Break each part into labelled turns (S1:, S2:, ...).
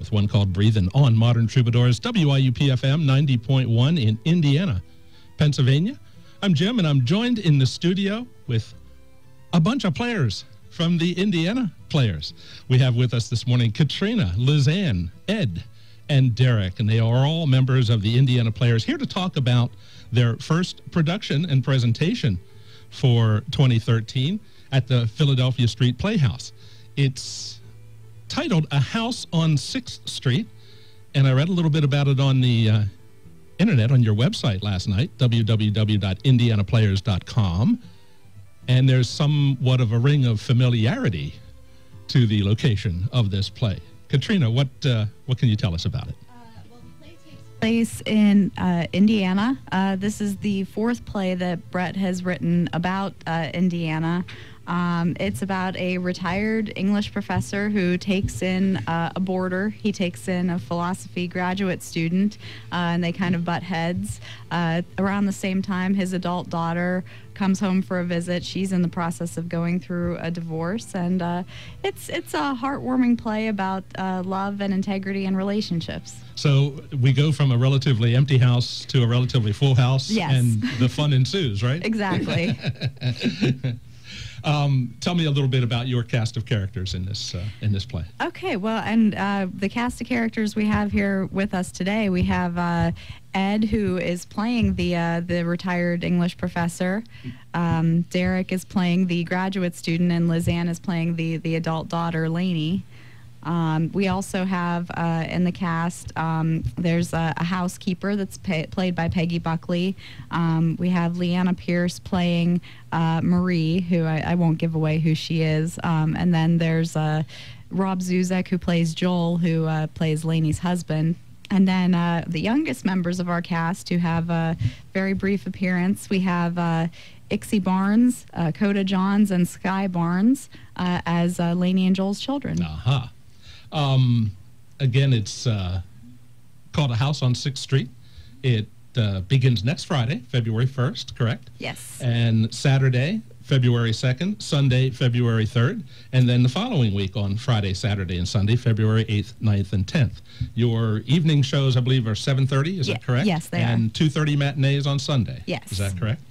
S1: with one called Breathin' on Modern Troubadours, WIUP-FM 90.1 in Indiana, Pennsylvania. I'm Jim, and I'm joined in the studio with a bunch of players from the Indiana Players. We have with us this morning Katrina, Lizanne, Ed, and Derrick, and they are all members of the Indiana Players, here to talk about their first production and presentation for 2013 at the Philadelphia Street Playhouse. It's titled A House on 6th Street, and I read a little bit about it on the internet, on your website last night, www.indianaplayers.com, and there's somewhat of a ring of familiarity to the location of this play. Katrina, what can you tell us about it?
S2: Well, the play takes place in Indiana. This is the fourth play that Brett has written about Indiana. It's about a retired English professor who takes in a boarder. He takes in a philosophy graduate student, and they kind of butt heads. Around the same time, his adult daughter comes home for a visit. She's in the process of going through a divorce, and it's a heartwarming play about love and integrity and relationships.
S1: So we go from a relatively empty house to a relatively full house,
S2: yes,
S1: and the fun ensues, right?
S2: Exactly.
S1: Tell me a little bit about your cast of characters in this play.
S2: Okay, well, and the cast of characters we have here with us today, we have Ed, who is playing the retired English professor. Derrick is playing the graduate student, and Lizanne is playing the adult daughter, Lainey. We also have in the cast, there's a housekeeper that's played by Peggy Buckley. We have Leanna Pierce playing Marie, who I won't give away who she is. And then there's Rob Zuzek, who plays Joel, who plays Lainey's husband. And then the youngest members of our cast, who have a very brief appearance, we have Ixie Barnes, Coda Johns, and Sky Barnes as Lainey and Joel's children.
S1: Uh-huh. Again, it's called A House on 6th Street. It begins next Friday, February 1st, correct?
S2: Yes.
S1: And Saturday, February 2nd, Sunday, February 3rd, and then the following week on Friday, Saturday, and Sunday, February 8th, 9th, and 10th. Your evening shows, I believe, are 7:30, is that correct?
S2: Yes, they are.
S1: And 2:30 matinees on Sunday.
S2: Yes.
S1: Is that correct?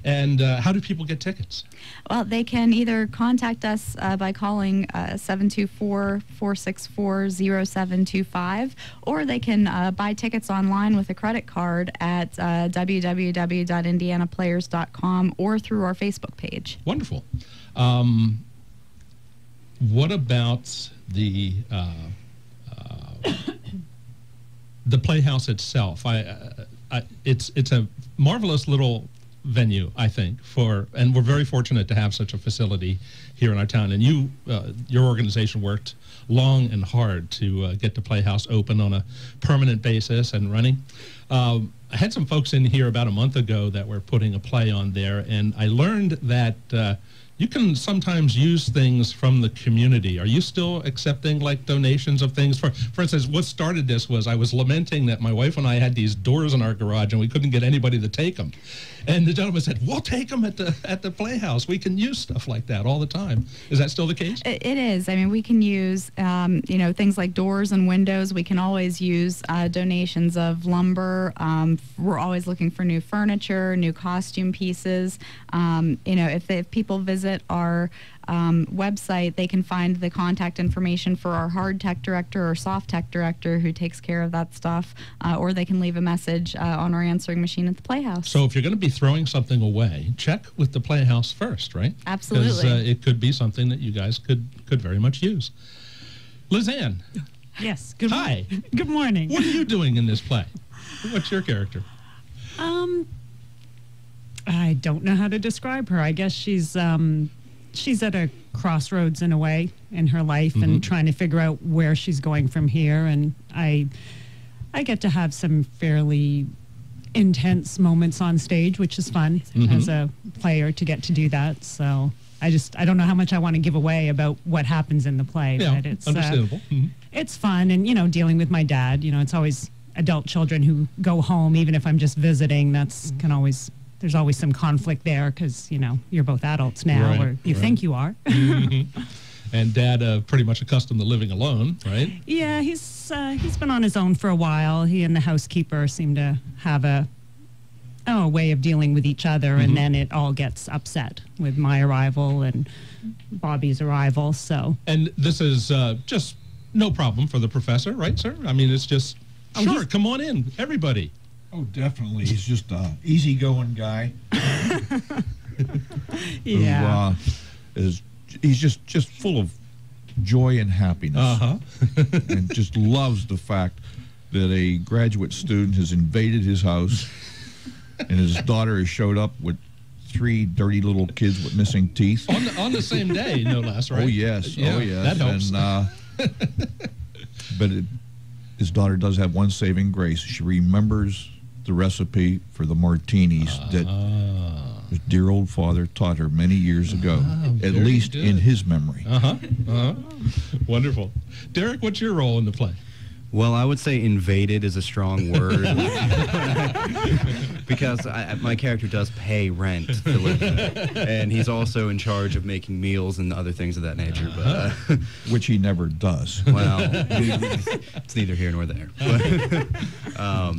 S1: And how do people get tickets?
S2: Well, they can either contact us by calling 724-464-0725, or they can buy tickets online with a credit card at www.indianaplayers.com or through our Facebook page.
S1: Wonderful. What about the Playhouse itself? It's a marvelous little venue, I think, and we're very fortunate to have such a facility here in our town. And your organization worked long and hard to get the Playhouse open on a permanent basis and running. I had some folks in here about a month ago that were putting a play on there, and I learned that you can sometimes use things from the community. Are you still accepting like donations of things? For instance, what started this was I was lamenting that my wife and I had these doors in our garage and we couldn't get anybody to take them. And the gentleman said, "We'll take them at the Playhouse. We can use stuff like that all the time." Is that still the case?
S2: It is. I mean, we can use things like doors and windows. We can always use donations of lumber. We're always looking for new furniture, new costume pieces. If people visit our website, they can find the contact information for our hard tech director or soft tech director who takes care of that stuff, or they can leave a message on our answering machine at the Playhouse.
S1: So if you're going to be throwing something away, check with the Playhouse first, right?
S2: Absolutely.
S1: Because it could be something that you guys could very much use. Lizanne.
S3: Yes.
S1: Hi.
S3: Good morning.
S1: What are you doing in this play? What's your character?
S3: I don't know how to describe her. I guess she's at a crossroads in a way in her life, and trying to figure out where she's going from here. And I get to have some fairly intense moments on stage, which is fun as a player to get to do that. So I don't know how much I want to give away about what happens in the play.
S1: Yeah,
S3: but it's
S1: understandable.
S3: It's fun, and dealing with my dad. It's always adult children who go home, even if I'm just visiting. There's always some conflict there because you're both adults now,
S1: right,
S3: or you think you are.
S1: And Dad pretty much accustomed to living alone, right?
S3: Yeah, he's been on his own for a while. He and the housekeeper seem to have a way of dealing with each other, and then it all gets upset with my arrival and Bobby's arrival. So,
S1: and this is just no problem for the professor, right, sir? I mean, it's just sure, come on in, everybody.
S4: Oh, definitely. He's just a easygoing guy.
S3: Yeah,
S4: He's just full of joy and happiness, and just loves the fact that a graduate student has invaded his house, and his daughter has showed up with 3 dirty little kids with missing teeth.
S1: On the same day, no less, right?
S4: Oh, yes.
S1: Yeah,
S4: oh, yes.
S1: That helps.
S4: And, but his daughter does have one saving grace. She remembers the recipe for the martinis that his dear old father taught her many years ago, at least in his memory.
S1: Wonderful. Derrick, what's your role in the play?
S5: Well, I would say invaded is a strong word because my character does pay rent to live in, and he's also in charge of making meals and other things of that nature. But
S4: which he never does.
S5: Well, it's neither here nor there. But,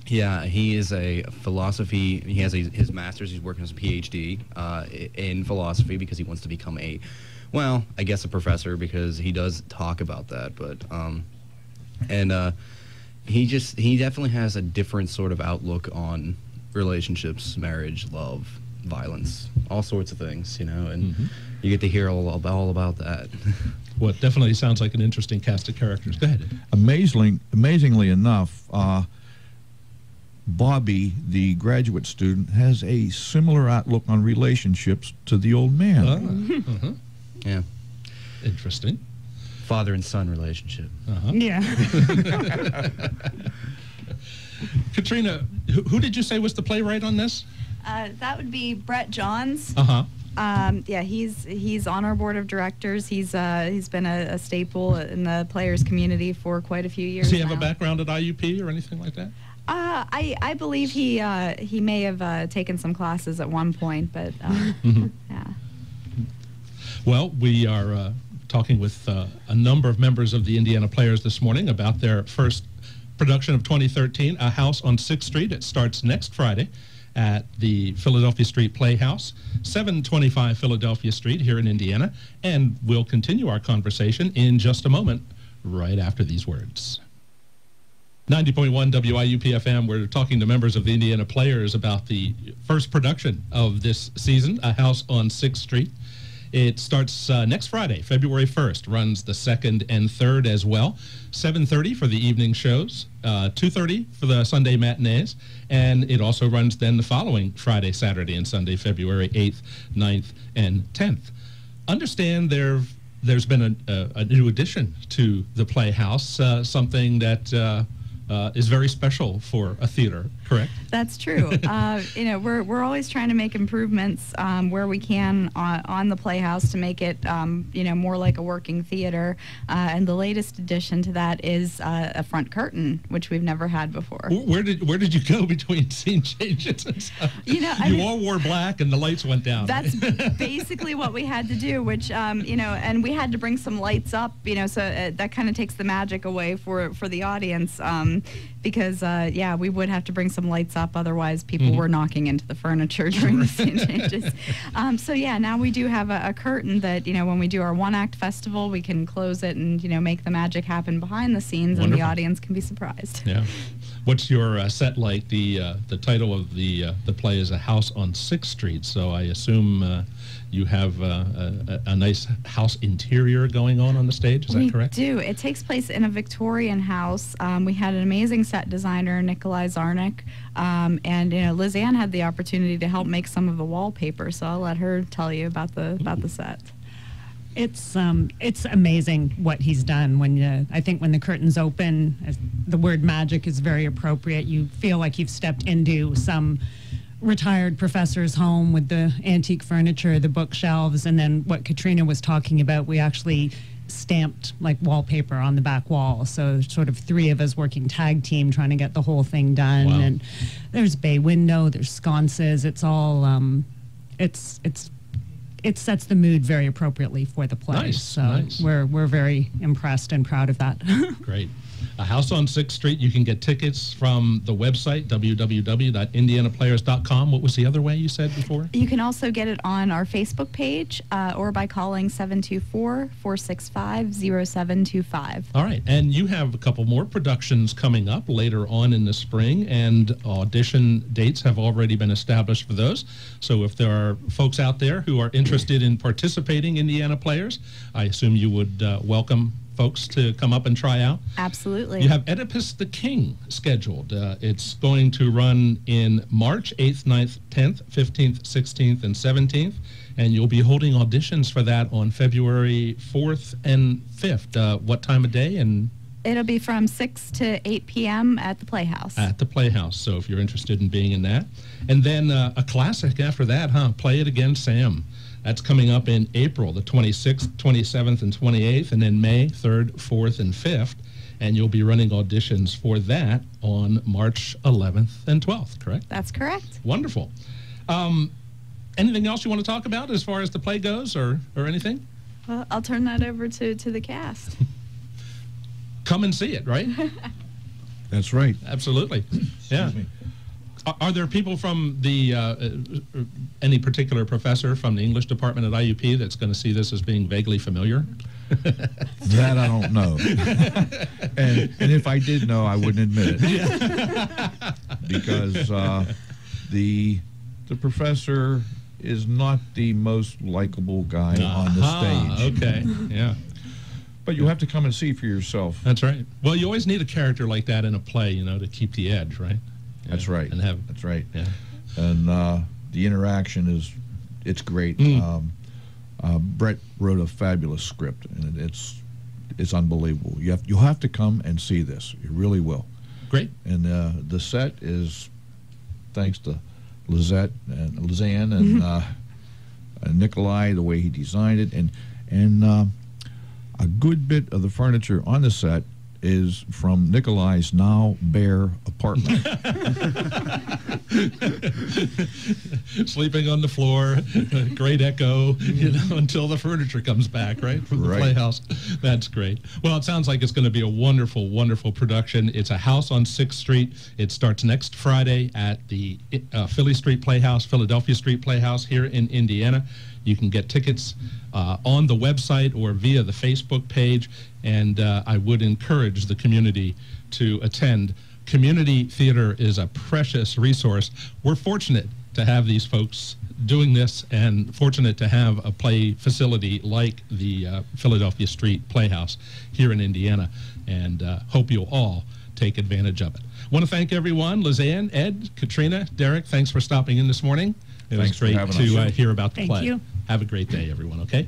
S5: yeah, he is a philosophy. He has his master's. He's working as a PhD in philosophy because he wants to become I guess a professor, because he does talk about that. But he definitely has a different sort of outlook on relationships, marriage, love, violence, all sorts of things, and you get to hear all about that.
S1: Well, it definitely sounds like an interesting cast of characters. Go ahead.
S4: Amazingly enough, Bobby, the graduate student, has a similar outlook on relationships to the old man.
S5: Yeah.
S1: Interesting.
S5: Father and son relationship.
S3: Yeah.
S1: Katrina, who did you say was the playwright on this?
S2: That would be Brett Johns. Yeah, he's on our board of directors. He's been a staple in the players community for quite a few years.
S1: Does he have a background at IUP or anything like that?
S2: I believe he may have taken some classes at one point, but yeah.
S1: Well, we are talking with a number of members of the Indiana Players this morning about their first production of 2013, A House on 6th Street. It starts next Friday at the Philadelphia Street Playhouse, 725 Philadelphia Street here in Indiana, and we'll continue our conversation in just a moment, right after these words. 90.1 WIUP-FM, we're talking to members of the Indiana Players about the first production of this season, A House on 6th Street. It starts next Friday, February 1st, runs the 2nd and 3rd as well, 7:30 for the evening shows, 2:30 for the Sunday matinees, and it also runs then the following Friday, Saturday, and Sunday, February 8th, 9th, and 10th. Understand there's been a new addition to the Playhouse, something that is very special for a theater, correct?
S2: That's true. We're always trying to make improvements where we can on the Playhouse to make it more like a working theater. And the latest addition to that is a front curtain, which we've never had before.
S1: Where did you go between scene changes and stuff? You all wore black and the lights went down.
S2: That's basically what we had to do, which and we had to bring some lights up, so that kind of takes the magic away for the audience. Because we would have to bring some lights up, otherwise people were knocking into the furniture during the scene changes. Now we do have a curtain that, when we do our one-act festival, we can close it and, make the magic happen behind the scenes. Wonderful. And the audience can be surprised.
S1: Yeah. What's your set like? The title of the play is A House on 6th Street, so I assume you have a nice house interior going on the stage. Is that correct?
S2: We do. It takes place in a Victorian house. We had an amazing set designer, Nikolai Zarnik, and Lizanne had the opportunity to help make some of the wallpaper. So I'll let her tell you about the set.
S3: It's amazing what he's done. I think when the curtains open, the word magic is very appropriate. You feel like you've stepped into some retired professor's home with the antique furniture, the bookshelves, and then what Katrina was talking about, we actually stamped like wallpaper on the back wall. So sort of 3 of us working tag team trying to get the whole thing done. Wow. And there's bay window, there's sconces. It's all it sets the mood very appropriately for the play.
S1: Nice,
S3: So
S1: nice.
S3: we're very impressed and proud of that.
S1: Great. A House on 6th Street. You can get tickets from the website, www.indianaplayers.com. What was the other way you said before?
S2: You can also get it on our Facebook page or by calling 724-465-0725.
S1: All right. And you have a couple more productions coming up later on in the spring, and audition dates have already been established for those. So if there are folks out there who are interested in participating Indiana Players, I assume you would welcome folks to come up and try out.
S2: Absolutely.
S1: You have Oedipus the King scheduled. It's going to run in March 8th, 9th, 10th, 15th, 16th, and 17th, and you'll be holding auditions for that on February 4th and 5th. What time of day? And
S2: It'll be from 6 to 8 p.m. at the Playhouse.
S1: at the Playhouse, so if you're interested in being in that. And then a classic after that, Play It Again, Sam. That's coming up in April, the 26th, 27th, and 28th, and then May 3rd, 4th, and 5th. And you'll be running auditions for that on March 11th and 12th, correct?
S2: That's correct.
S1: Wonderful. Anything else you want to talk about as far as the play goes, or anything?
S2: Well, I'll turn that over to the cast.
S1: Come and see it, right?
S4: That's right.
S1: Absolutely. Yeah.
S4: Excuse me.
S1: Are there people from the any particular professor from the English department at IUP that's going to see this as being vaguely familiar?
S4: That I don't know. and if I did know, I wouldn't admit it. Because the professor is not the most likable guy on the stage.
S1: Okay. Yeah.
S4: But you have to come and see for yourself.
S1: That's right. Well, you always need a character like that in a play, to keep the edge, right?
S4: That's right.
S1: And have
S4: That's right.
S1: Yeah.
S4: And the interaction it's great. Brett wrote a fabulous script, and it's unbelievable. You'll have to come and see this. You really will.
S1: Great.
S4: And the set is thanks to Lizanne and Nikolai, the way he designed it, and a good bit of the furniture on the set is from Nikolai's now bare apartment.
S1: Sleeping on the floor, great echo, until the furniture comes back, right, from the Playhouse. That's great. Well, it sounds like it's going to be a wonderful, wonderful production. It's A House on 6th Street. It starts next Friday at the Philadelphia Street Playhouse here in Indiana. You can get tickets on the website or via the Facebook page, and I would encourage the community to attend. Community theater is a precious resource. We're fortunate to have these folks doing this, and fortunate to have a play facility like the Philadelphia Street Playhouse here in Indiana, and hope you'll all take advantage of it. I want to thank everyone. Lizanne, Ed, Katrina, Derrick, thanks for stopping in this morning. It was great to hear about the play.
S3: Thank you.
S1: Have a great day, everyone, okay?